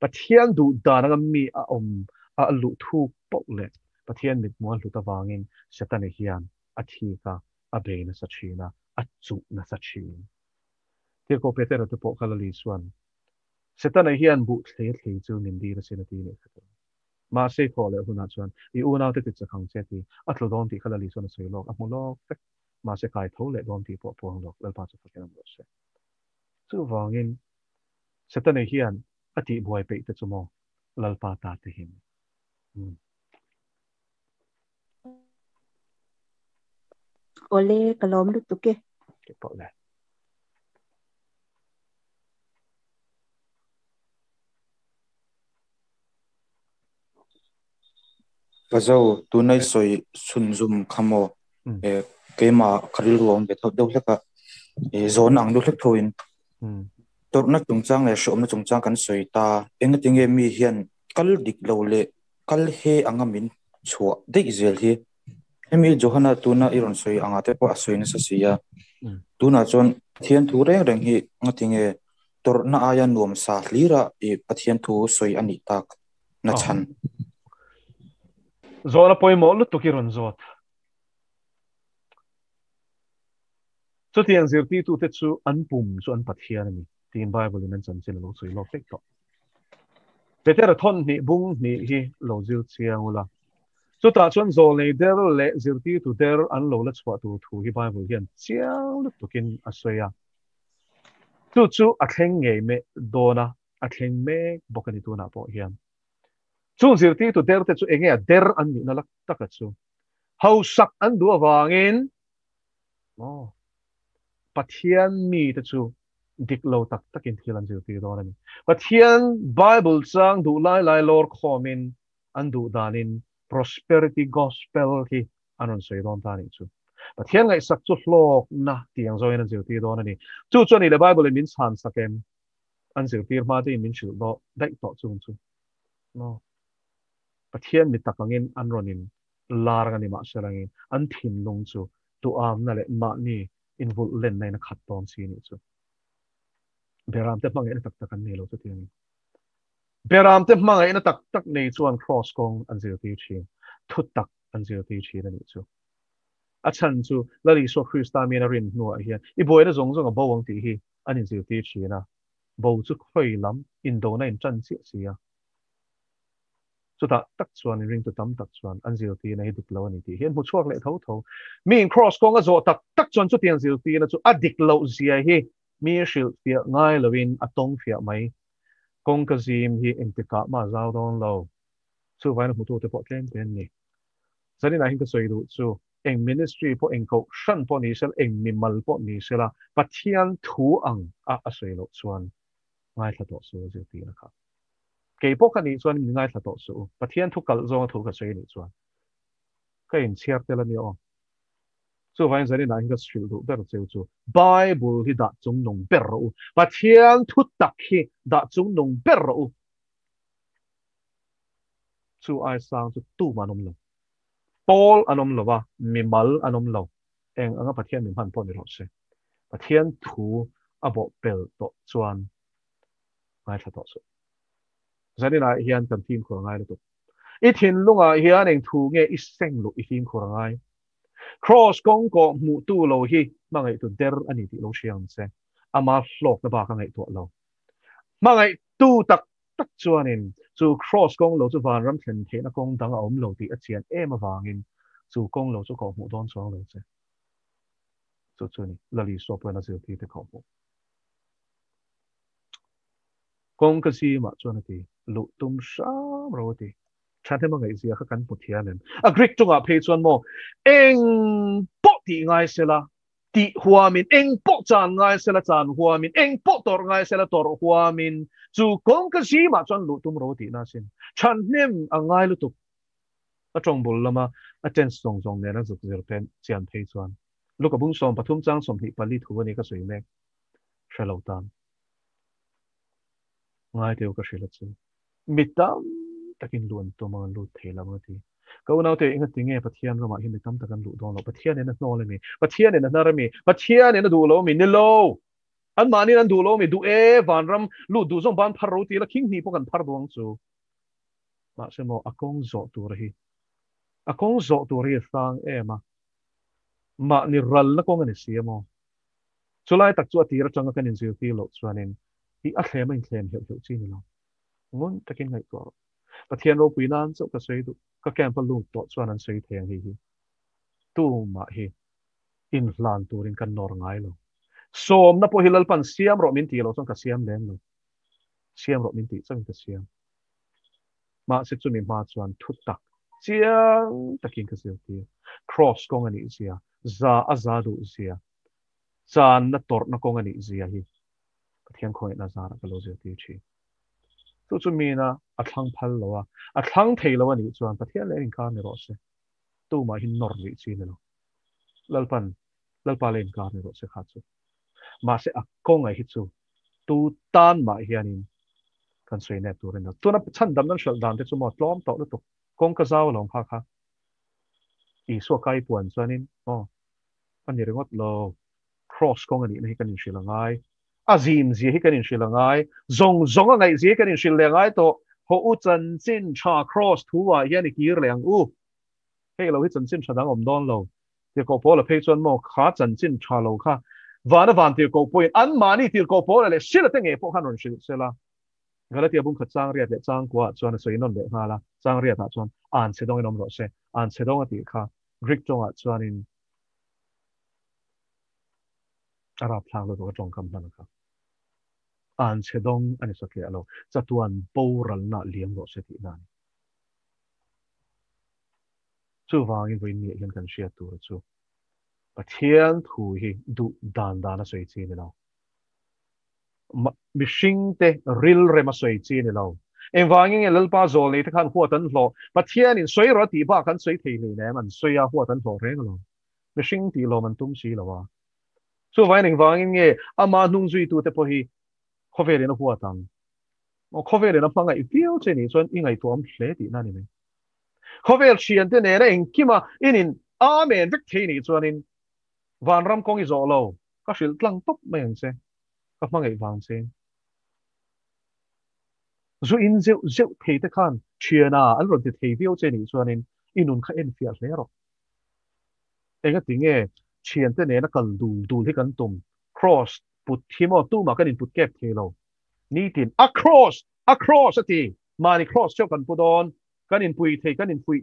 Speaker 1: pathian du da na mi a lu thu pok le pathian mit mo lu ta wangin satane hian a thi ka a be na sa china a chu na sa chin ti ko peter tu po khala li suan satane hian bu thle chu nin di ra sin ti ne ma se ko le huna chuan I una te cha khang che ti a tlo don ti khala li suan sei lok a mo lok ma se kai tho le don ti po ang lok lal pa chu paken lo se chu wangin satane hian ati buai pe te chu mo lal pa ta te hin
Speaker 5: ole kalom lu tuke
Speaker 1: ke po le
Speaker 3: Vazo tunai soi sunzum khamo kema kharil ruang be thot deuh leka zon ang du thlek thoin torna chungchang le shomna chungchang kan soi ta engatinge mi hian kal dik lo le kal he angamin chua dei zel hi emi johana tuna iron soi anga te po asoi na sasia tuna chon thian thu reng hi ngatinge torna aya nuam sa hlira e pathian thu soi ani tak na chan
Speaker 1: zona poi mo lu tukiron zot so tiang zirti tu te chu an pum chu an pathian ni tin bible in an chan chen lo soi lo tek to beter thon ni bung ni hi lo zil chiang ula so ta chuan zol nei der le zirti tu der an lo la chwa tu thu hi bible hian chiang lu tukin asoya chu a thleng nge me dona a thleng me bokani tu na po hian chu zirti tu der te chu enge der an ni na lak taka chu hau sak an du awangin pathian mi te chu dik lo tak takin thilan zirti dona ni pathian bible chang du lai lor khomin an du danin prosperity gospel hi anon sei don ta ni chu pathian ngai sak chu hlok na tiang zoin an zirti dona ni chu ni le bible min chan sakem an zirti ma te min chu do dai to chu no pathian mi takangin an ronin larang ani ma serangin an thin lung chu tu am na le ma ni invul len na khat ton si ni chu beram te mang ena tak tak an nei lo chu tiang beram te mang ena tak nei chuan cross kong an zirti chi thu tak an zirti chi na ni chu a chan chu lali so Krista mi na rin nu a hian I boy na zong a bawang ti hi an in zirti chi na bo chu khoi lam in do na in chan chi sia so ta tak chuan ring tu tam tak chuan an zirti na hi duk lo ani ti hian mu chuak le tho mi in cross kong a zo tak chuan chu tiang zirti na chu adik lo zia hi mi shil fia ngai lovin atong fia mai kong ka zim hi entika ma zau don lo chu vai na mu tu te po tlem ten ni zani na hin ka soi du chu eng ministry po eng ko shan po ni sel eng mi mal po ni sela pathian thu ang a soi lo chuan ngai thla to su zirti na kha ke po ka ni chuan mi ngai thla to su pathian thu kal zo thu ka sei ni chuan ka in chiar te la ni o chu vai zani na hin ka shil du ber cheu chu bible hi da chung nong ber ro pathian thu tak hi da chung nong ber ro chu ai sang chu tu manom lo Paul anom lo wa mi mal anom lo eng anga pathian mi man po ni ro se pathian thu abo pel to chuan ngai thla to su zani na hian kan team ko ngai lo to I thin lunga hian eng thu nge I seng lo I team ko ngai cross kong ko mu tu lo hi mangai tu der ani ti lo siang se ama flok na ba ka ngai to lo ma ngai tu tak tak chuanin chu cross kong lo chu van ram thlen the na kong dang om lo ti a chian em awangin chu kong lo chu ko mu don chuang lo che chu chu ni la li so pa na chu ti te ko mo kong ka si ma chuan ti lu tum sam ro ti chat he ma ngai zia kha kan pu thianen a grik tunga phe chuan mo eng po ti ngai sela ti huamin eng po chan ngai sela chan huamin eng po tor ngai sela tor huamin chu kong ka si ma chuan lu tum ro ti na sin chan nem a ngai lu tu a trong bul lama a ten song song ne na zu zir pen chian phe chuan lu ka bung som pathum chang som hi pali thu ni ka sui mek shalo tan ngai teu ka shila chu mitam takin luan to ma lu thela ma ti ko nau te inga tinge pathian ro ma hi mitam takan lu don lo pathian ne na no le mi pathian ne na na ra mi pathian ne na du lo mi ni lo an mani an du lo mi du e van ram lu du zong ban phar ro ti la king ni po kan phar duang chu ma se mo akong zo tu ra hi akong zo tu ri sang e ma ni ral na ko ngani si mo chulai tak chu ati ra changa kan in zil ti lo chuanin hi a thlem in thlem heu heu chi ni lo ngun takin ngai to pathian ro puinan chu ka sei du ka kem pa lu to chuan an sei theng hi tu ma hi in hlan turin kan nor ngai lo som na po hilal pan siam ro min ti lo chang ka siam leng lo siam ro min ti chang ka siam ma se chu mi ma chuan thu tak chiang takin ka sil ti cross kong ani zia za azadu zia chan na tor na kong ani zia hi pathian khoi na za ra ka lo zia ti chi chu chu mi na a thlang phal lo a thlang thei lo ani chuan pathian le in ka ni ro se tu ma hin nor ri chi ni lo lalpa le in ka ni ro se kha chu ma se a kong ai hi chu tu tan ma hianin kan sei ne tu ren tu na chan dam nan shal dan te chu mo tlom to lu tu kong ka zaw long kha i so kai puan chuanin an ni rengot lo cross kong ani na hi kan in shilangai azim zi hi kan in shilangai zong zong a ngai zi kan in shilangai to ho u chan chin cha cross thu wa hian ki leng u hei lo hi chan chin chadang om don lo te ko po la phe chuan mo kha chan chin cha lo kha van te ko point an mani te ko po le shil te nge po han ron shil sela galatia bung kha chang riat le chang kwa chuan soi non le nga la chang riat ha chuan an se dong inom ro se an se dong ati kha grik chong a chuan in arab thang lo to chong kam nan kha an se dong ani sakle alo chatuan poral na liam ro se ti nan chu wangin voi ni hian kan shia tur chu pathian thu hi du dan dan a soi chi ni lo mishing te ril re ma soi chi ni lo en wangin el pa zol ni ta khan huat an hlo pathian in soi ro ti ba kan soi thei ni ne man soi a huat an hlo reng lo mishing ti lo man tum si lo wa chu wangin nge ama nung zui tu te po hi khovel na huat ang o khovel na panga i piu che ni chuan i ngai tuam hle ti na ni me khovel chian te ne na en kima inin amen vek thei ni chuan in van ram kong i zo lo ka shil tlang top mai ang se ka mangai wang se zu in zeu thei te khan chiana an ron te thei viu che ni chuan in inun kha en fia hle ro enga tinge chian te ne na kal du hi kan tum cross put thimo tu ma kan in put kep thei lo ni tin across ati mani cross chok kan pudon kan in pui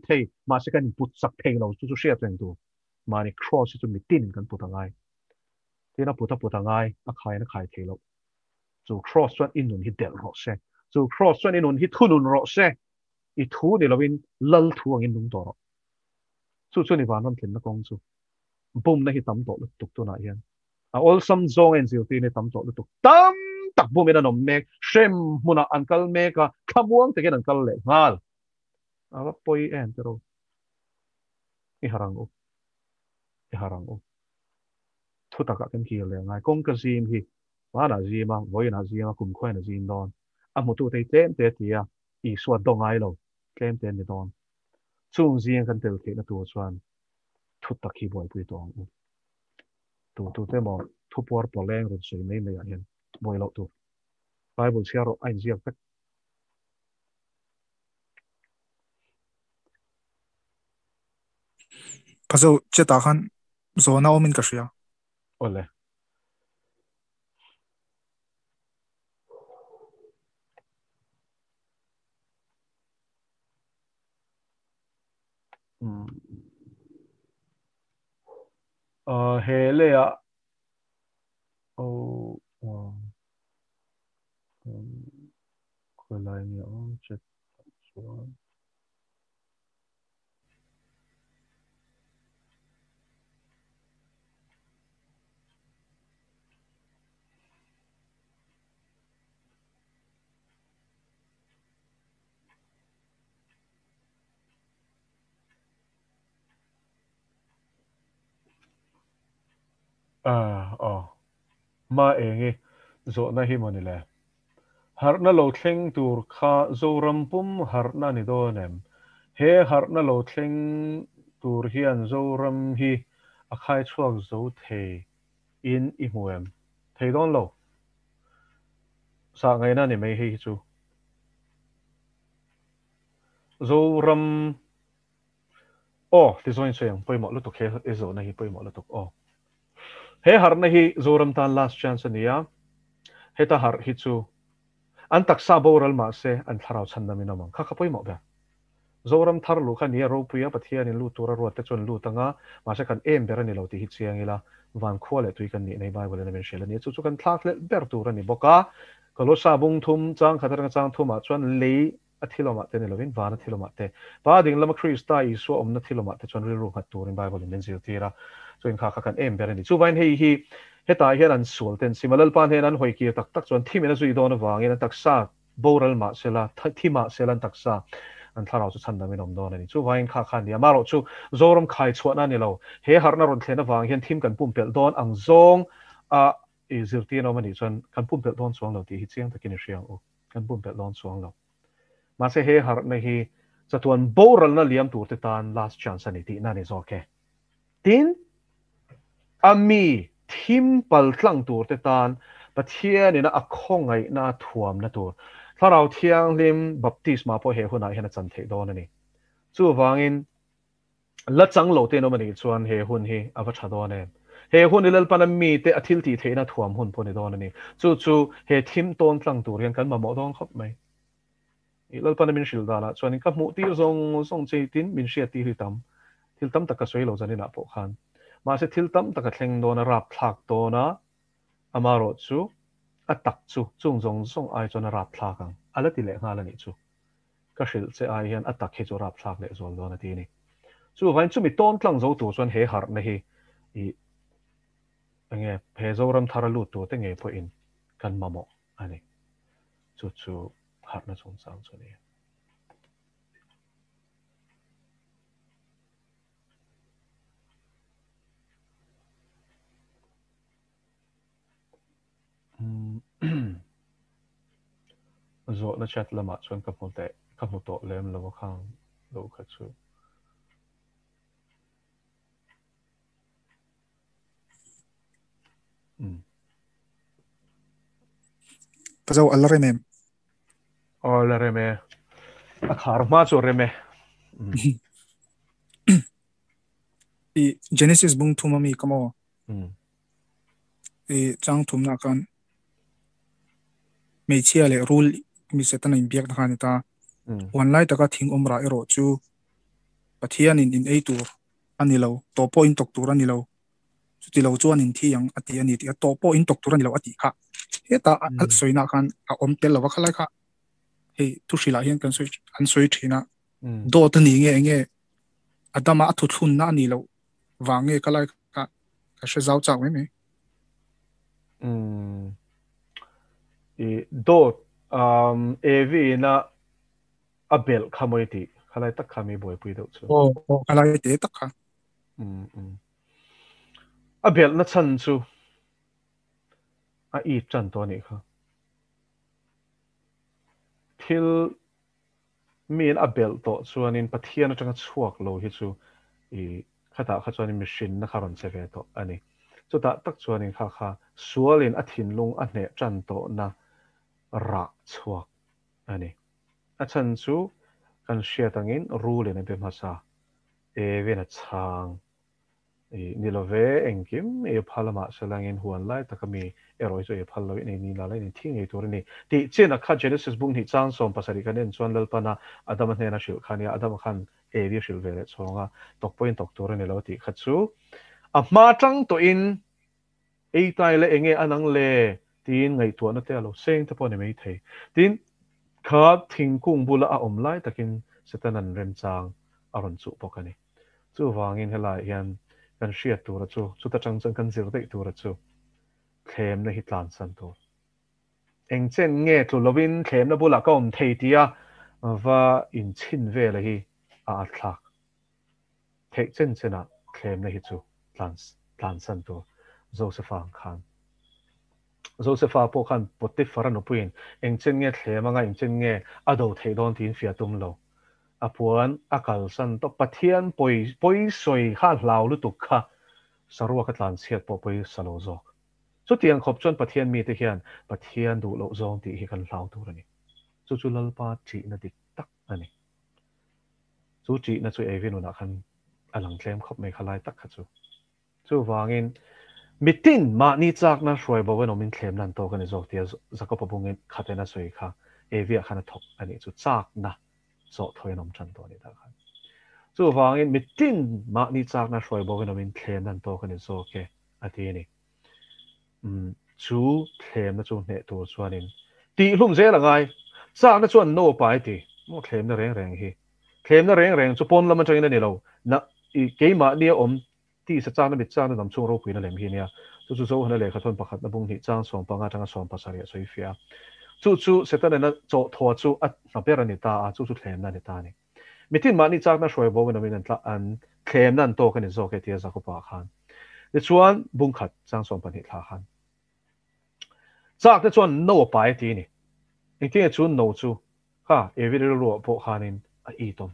Speaker 1: thei ma se kan in put sak thei lo chu shia teng tu mani cross chu mi tin kan putangai tina putangai a khai na khai thei lo chu cross chuan inun hi del ro se chu cross chuan inun hi thunun ro se i thu ni lovin lal thu ang in nung to ro chu ni van ram thin na kong chu bum na hi tam to lu tuk tu na hian a all some zong en zil ti ni tam to lu tuk tam tak bum ina nom mek shem muna ankal meka khamuang te gen ankal le ngal ava poi en tero i harang u thu taka kan ki le ngai kong ka zim hi wa na zima voi na zima kum khoi na zin don a mu tu te tem te tia i suat dong ai lo tlem ten ni don chung zin kan tel ke na tu chuan thu taki boi pui tong tu te mo thu por poleng ro sui nei nei hian boi lo tu bible share ro ai ziak tak
Speaker 6: paso che ta khan zona omin ka shia
Speaker 1: ole hele à oh wow cái lại nhớ chết xuống ma enge zo na hi monile har na lo thleng tur kha zo rampum har na ni do nem he har na lo thleng tur hian zo ram hi a khai chuak zo the in I muem thei don lo sa ngai na ni mai hi chu zo ram ti zoin cheng poi mo lu tu khe e zo na hi poi mo lu tu he har na hi zo ram tan last chance ania he ta har hi chu an taksa boral ma se an tharau chan na minamang kha kha poi mo ba zoram thar lu kha nia ro puya pathian in lu tura ro te chon lu tanga ma se kan em ber ani lo ti hi chiang ila van khole tui kan ni nei bible na men shela ni chu chu kan thak le ber tur ani boka kalo sa bung thum chang khatar nga chang thuma chon le athiloma te ne lovin van athiloma te pa ding lama krista I so om na thiloma te chon ri ru khat tur in bible men zil tira so in kha kha kan em ber ani chu vain hi heta hian an sul ten simalal pan hen an hoi ki tak tak chon thimena zui don awangin taksa boral ma sela thima selan taksa an tharau chu chan damin om don ani chu vain kha khan dia maro chu zoram khai chhuana ni lo he harna ron thlena wang hian thim kan pumpel don ang zong a I zirti no mani chon kan pumpel don chuang lo ti hi chiang takin riang u kan pumpel don chuang lo ma se he har na hi chatuan boral na liam tur te tan last chance ani ti na ni zo ke tin ami thim pal tlang tur te tan pathian ina akhongai na thuam na tur tharau thiang lim baptisma po he huna hian chan thei don ani chu wangin la chang lo te no mani chuan he hun hi awa tha don em he hun ilal panam mi te athil ti theina thuam hun poni don ani chu he thim ton tlang tur hian kan ma mo don khop mai ilal panam min shil dala chuan ka mu ti zong che tin min shia ti hi tam thil tam taka soi lo janina po khan ma se thil tam taka thleng don a rap thlak dona amaro chu atak chu chung zong ai chona rap thlakang ala ti le ngala ni chu ka shil che ai hian atak he chu rap thlak le zol dona ti ni chu vain chu mi ton tlang zo tu chuan he har na hi I ange phe zo ram thara lu tu te nge po in kan mamo ani chu har na chung sang chu ni zo na chat lama chuan ka mu to lem lo khang lo kha chu
Speaker 6: Pazau alremem
Speaker 1: reme a khar ma chu reme
Speaker 6: I Genesis bung thumami kamo I chang thumna kan me chia le rule mi setana in biak na ta online taka thing omra ero chu pathian in ei tur anilo to point tok tur anilo chuti lo chuan in thi yang ati ani ti to point tok tur anilo ati kha heta soina kan a om tel lawa khala kha he tu shila hian kan soi thina do ta ni nge adama athu thun na ni lo wange kala ka she zau chang me
Speaker 1: I do ev na abel khamoiti khalai tak khami boy pui do chu
Speaker 6: kala te tak kha
Speaker 1: abel na chan chu a I chan to ni kha thil min abel to chuan in pathian atanga chuak lo hi chu I khata kha chuan in machine na kharon se ve to ani chu ta tak chuan in kha sualin a thin lung a hne chan to na ra chuak ani a chan chu kan shia tangin rule in be masa even a chang nilove engkim phalama selangin huan lai takami eroi zo phallo ni la lai ni thing ei tur ni ti chena kha Genesis bung hi chang som pasari kan en chuan lalpana adam hne na shil khania adam khan vi shil vele chonga tok point tok tur ni lo ti khachu a ma tang to in ei tai le enge anang le tin ngai tu na te lo seng te pon mai thei tin kha thing kung bula a om lai takin setanan rem chang aron chu pokani chu wangin helai hian kan shia tu ra chu ta chang chang kan zir dei tu ra chu khem na hi tlan san tu eng chen nge tu lovin khem na bula ka om thei tia và in chin ve la hi a thak thei chen chena khem na hi chu tlan san tu Joseph Khan Joseph po khan potti faran opuin eng chen nge thlema nga eng chen nge ado thei don tin fia tum lo apuan akal san to pathian poi soi kha hlau lu tu kha sarwa ka tlan siat po poi salo zo chu tiang khop chon pathian mi te hian pathian du lo zong ti hi kan hlau tur ani chu lalpa chi na dik tak ani chu chi na chu evin una khan alang tlem khop me khalai tak kha chu wangin mitin ma ni chak na hroi bo wen omin thlem nan to kan zok tia zakop bungin khatena soi kha evia khana thok ani chu chak na so thoi nom chan to ni ta khan chu wangin mitin ma ni chak na hroi bo wen omin thlem nan to kan zok ke ati ni chu thlem na chu ne tu chuanin ti hlum ze la ngai chak na chuan no pai ti mo thlem na reng hi thlem na reng chu pon lam atang na ni lo na i keima ni om ti sa chang na mit chang na dam chung ro pui na lem hi nia chu zo hna le khathon pakhat na bung hi chang som panga tanga som pasari soi fia chu setan na cho tho chu at na per ani ta chu thlem na ni ta ni mitin ma ni chak na hroi bo wen omin an tla an thlem nan to kan zo ke tia za ko pa khan le chuan bung khat chang som pan hi thla khan chak te chuan no pai ti ni eng ti chu no chu ha evi ro po khanin a i tom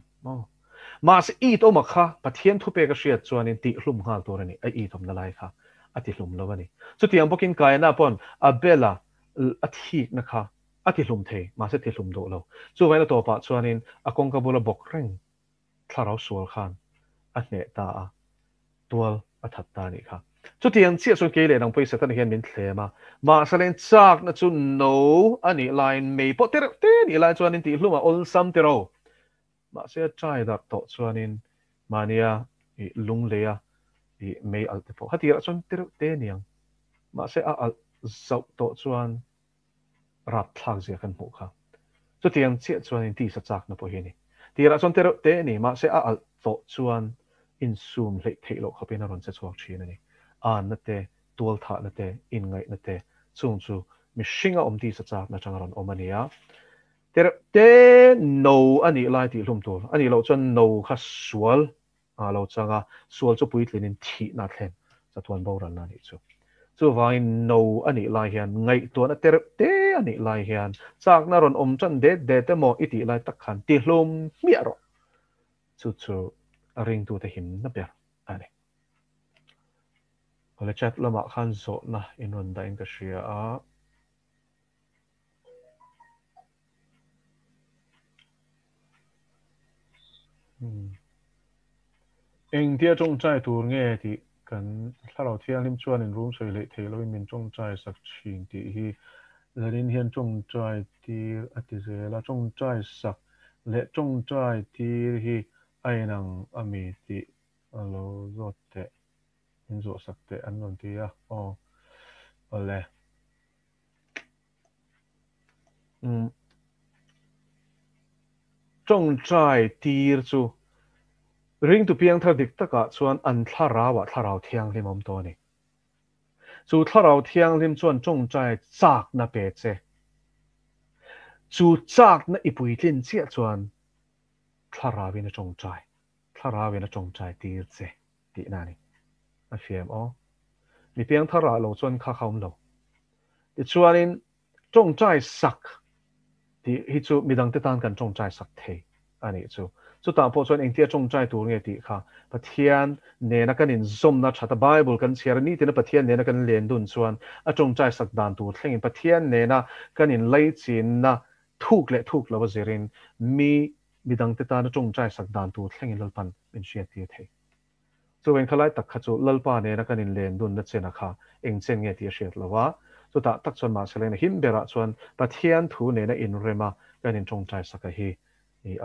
Speaker 1: ma se i tom kha pathian thu pe ka hriat chuanin ti hlum ngal tur ani a i tom na lai kha ati hlum lo ani chu tiang bokin kai na pon a bela a thik na kha ati hlum the ma se ti hlum do lo chu vai na to pa chuanin a kong ka bula bok reng tharau sual khan a ne ta a tual a that ta ni kha chu tiang chia sun ke le nang poi satan hian min thlema ma salen chak na chu no ani line me po te ni line chuanin ti hluma ol sam te ro ma se try da to chuanin mania I lung leya I me al te po hati ra chon te niang ma se a al zau to chuan rap thak zia kan mu kha chu tiang chia chuanin ti sa chak na po hi ni ti ra chon te ni ma se a al to chuan in zoom le thelo khapina ron che chuak thin ani an na te tual tha na te in ngai na te chung chu mi shinga om ti sa chak na changaron omania te no ani lai ti hlum tur ani lo chon no kha sual a lo changa sual chu puitlin in thi na thlen chatuan boran na ni chu vai no ani lai hian ngai to na te ani lai hian chak na ron om chan de te mo iti lai tak khan ti hlum mi ro chu a ring tu te him na ber ani ole chat lama khan zo na inun da in ka shia a eng tia chung chai tur nge ti kan thalo thiang lim chuan in room soi le thelo in min chung chai sak ching ti hi lerin hian chung chai tir ati zela chung chai sak le chung chai tir hi ainang ami ti alo zote in zo sak te an non ti a ole chung chai tir chu ring tu piang thar dik taka chuan an thlarawa tharau thiang lim om to ni chu tharau thiang lim chuan chung chai chak na pe che chu chak na ipui tlin chia chuan tharawin a chung chai tir che ti na ni a fiam mi piang thara lo chuan kha khaum lo ti chuanin chung chai sak ti hi chu midang te tan kan chung chai sak thei ani chu ta po chuan engtia chung chai tur nge ti kha pathian ne na kan in zom na thata bible kan chiar ni te na pathian ne na kan len dun chuan a chung chai sak dan tur thleng in pathian ne na kan in lei chin na thuk lo zerin mi midang te tan chung chai sak dan tur thleng in lalpan min sia ti thei chu wen khalai tak kha chu lalpa ne na kan in len dun na chena kha eng chen nge ti hriat lawa chu ta tak chuan ma selen him bera chuan pathian thu ne na in rema kan in chung chai sak hi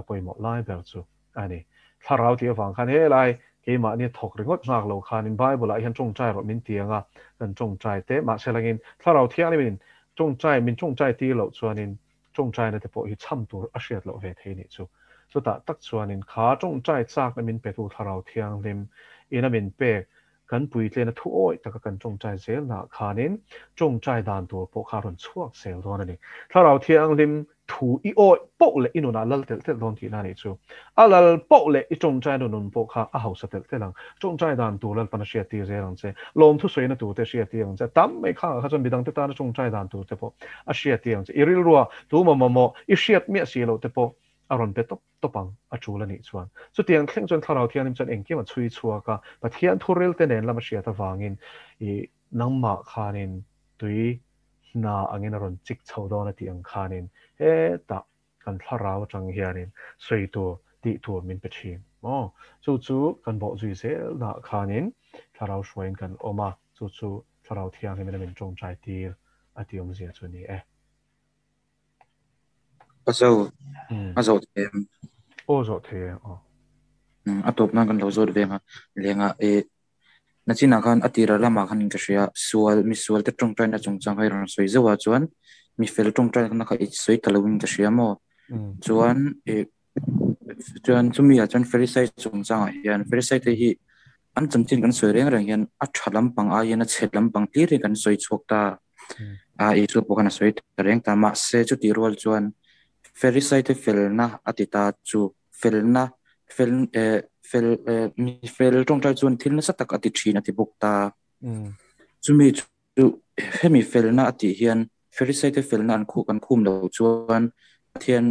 Speaker 1: apoi mo lai ber chu ani ทาราวที่ฟังคันเฮ้ไรเกี่ยมาเนี่ยถกเรื่องงากเราคันในไบเบิลอะไรยันจงใจเรามินเตียงอ่ะกันจงใจเตะมาเชลังอินทาราวที่อันนี้มินจงใจมินจงใจที่เราชวนอินจงใจในแต่พอที่ช่ำตัวอาเซียเราเวทีนี่จู่สุดท้ายตักชวนอินขาจงใจจากในมินเป็ดตัวทาราวที่อันนี้อินมินเป็กกันปุยเตนทุ่งแต่ก็กันจงใจเซลล์นะขานินจงใจด่านตัวพวกขารุนชั่วเซลล์ตัวนั่นเองถ้าเราเที่ยงริมถูอีโอยโปะเลยอินุนาลัลเตลเตลโดนที่นั่นเองจู่ลัลโปะเลยจงใจโดนพวกขาเอาสเตลเตลังจงใจด่านตัวลัลปนเชียตีเซลังเซลมทุสวยนะตัวเตเชียตีลังเซตั้มไม่ข้าเขาจนบิดังเตตาจงใจด่านตัวเตปอาเชียตีลังเซอิริลรัวตัวมออิเชียเมียสีเราเตปอารมณ์เป็นตบังอาจูแล้วนี่ชวนสุดที่ยังเข่งจนทาราวเทียนจนเองเกี่ยมันช่วยชัวก็แต่เทียนทุเรลเตเนนแล้วมาเชียตะวางินอีนังมาคานินตุยนาอังเงินอารมณ์จิกชาวดอนที่อังคานินตะกันทาราวจังเฮียนินสวยตัวติตัวมินเป็นชิมจู่กันบอกจุยเซลนาคานินทาราวช่วยกันออกมาจู่ทาราวเทียนให้มันเป็นจงใจตีอธิอมเสียส่วนนี้
Speaker 3: azau tem
Speaker 1: zo the
Speaker 3: atop na kan lo zo de nga lenga na china khan atira lama khan ka sia sual te tong train na chung chang hai ron soi zawa chuan mi fel tong train na kha soi talawin ka sia mo chuan chuan chumi a chuan ferry side chung chang hian ferry side hi an chamchin kan soi reng reng hian a thalam pang a hian a chelam pang ti ri kan soi chok ta a chu po kan soi reng ta ma se chu ti rol chuan ferry side fel na atita chu fel trong trai chuan thil na satak ati thina ti bukta chumi chu hemi fel na ati hian ferry side fel na an khu kan khum lo chuan thian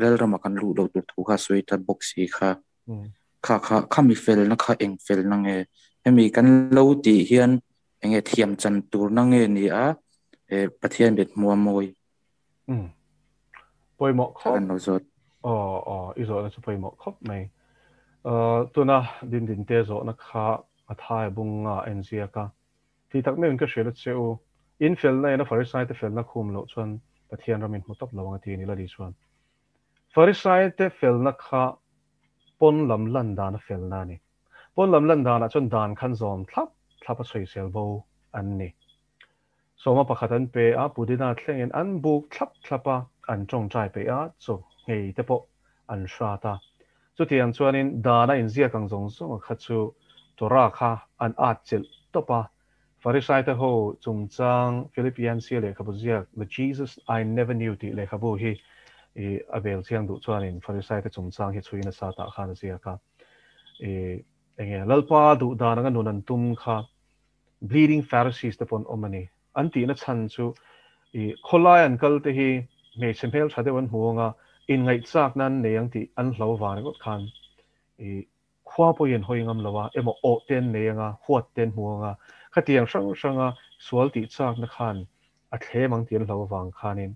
Speaker 3: rel rama kan lu lo tu thu kha soi ta boxi kha mi fel na kha eng fel na nge hemi kan lo ti hian enge thiam chan tur na nge ni a pathian bet moi
Speaker 1: poi mo khop izo na chu poi mo khop mai tuna din te zo na kha athai bunga enzia ka ti tak me un ka shela cheu in fel na na farisai te fel na khum lo chuan pathian ramin mutop lo nga ti ni la di chuan farisai te fel na kha pon lam lan da na fel na ni pon lam lan da na chuan dan khan zom thlap a chhoi sel bo an ni soma pakhatan pe a pudina thlengin an buk thlapa an chong chai pe a chu ngei te po an sha ta chu tiang chuanin dana in zia kang zong zong kha chu tora kha an a chil topa farisai te ho chung chang philippians le kha bu zia the Jesus I never knew ti le kha bu hi abel chiang du chuanin farisai te chung chang hi chuina sa ta kha na zia ka enge lalpa du dana nga nunan tum kha bleeding pharisees te pon omani anti na chan chu kholai an kal te hi me chempel thade wan huanga in ngai chak nan neyang ti an hlo wa ni got khan khwa po yen hoingam lawa emo o ten neyanga huat ten huanga khatiang sang sual ti chak na khan a the mang ti hlo wang khanin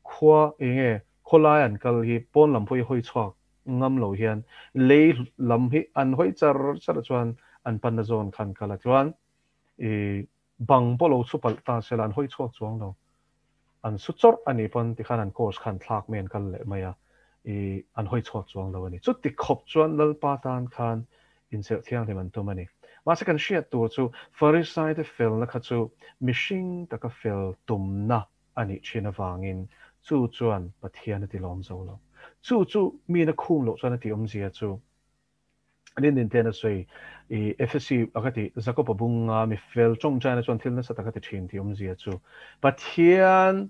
Speaker 1: khwa enge kholai an kal hi pon lam phoi hoi chak ngam lo hian le lam hi an hoi char chuan an pan na zon khan kala chuan bang polo supal ta selan hoi chok chuang lo an suchor ani pon ti khan an course khan thlak men kal le maya an hoi chok chuang lo ani chu ti khop chuan lal pa tan khan in sel thiang le man to mani ma se kan shia tu chu farisai te fel na kha chu mishing ta ka fel tum na ani china wangin chu chuan pathian ti lom zo lo chu mi na khum lo chuan ti zia chu anin ten soi FSC akati zakopa bunga mi fel chong chana chuan thil na sa takati thin ti zia chu pathian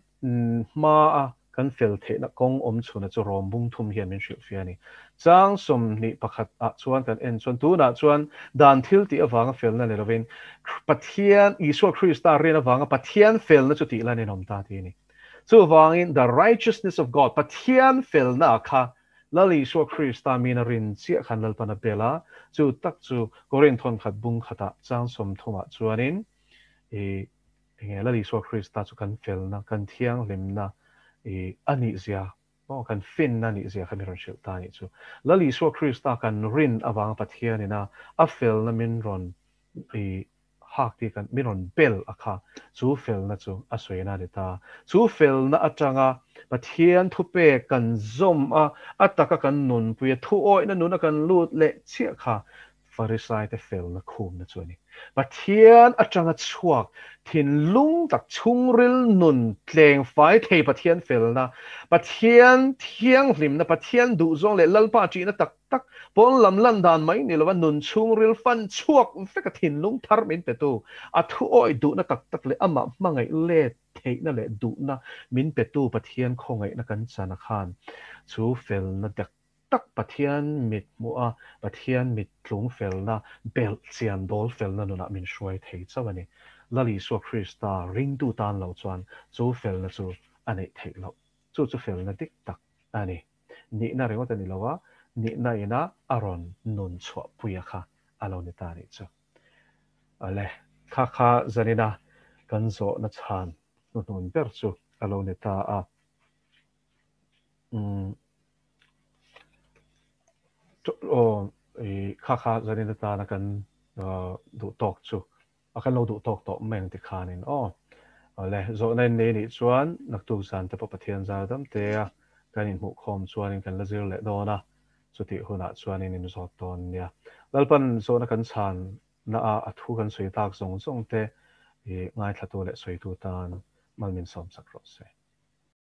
Speaker 1: ma kan fel the na kong chuna chu rom bung thum hian min shil fiani chang som ni pakhat a chuan kan en chuan tu na chuan dan thil ti awanga fel na le lovin pathian Isua Christa rena wanga pathian fel na chu ti la ni nom ta ti ni chu wangin the righteousness of God pathian fel na kha lali Isua Christa mina rin sia khan lal pana bela chu tak chu korin thon khat bung khata chang som thuma chuanin nge lali Isua Christa chu kan fel na kan thiang lim na ani zia kan fin na ni zia khamiron shil ta ni chu lali Isua Christa kan rin awang pathian ina a fel na min ron hak ti kan miron bel akha chu fel na chu a soina de ta chu fel na atanga pathian thu pe kan zom a ataka kan nun puya thu oi na nun kan lut le chia kha Pharisai te fel na khum na chuani pathian atanga chuak thin lung tak chungril nun tleng fai thei pathian fel na pathian thiang hlim na pathian du zong le lalpa chi na tak tak pon lam lan dan mai ni lawan nun chungril fan chuak feka thin lung thar min pe tu a thu oi du na tak tak le ama mangai le thei na le du na min pe tu pathian khongai na kan chana khan chu fel na dak tak pathian mit mua pathian mit tlung fel na bel chian dol fel na nuna min shwai thei chawani lali so Krista ring tu tan lo chuan chu fel na chu anei thei lo chu fel na dik tak ani ni na rengot ani lawa ni na ina aron nun chwa puya kha alo ni ta ri chu ale kha zanina kan zo na chan nun ber chu alo ni ta a kha zanin ta na kan du tok chu akan lo du tok to meng ti khanin le zo na ni chuan nak tu san te pa pathian za dam te a kan in mu khom chuan in kan la zir le do na chuti huna chuan in zo ton nia lalpan zo na kan chan na a thu kan soi tak zong zong te ngai thatu le soi tu tan malmin som sak ro se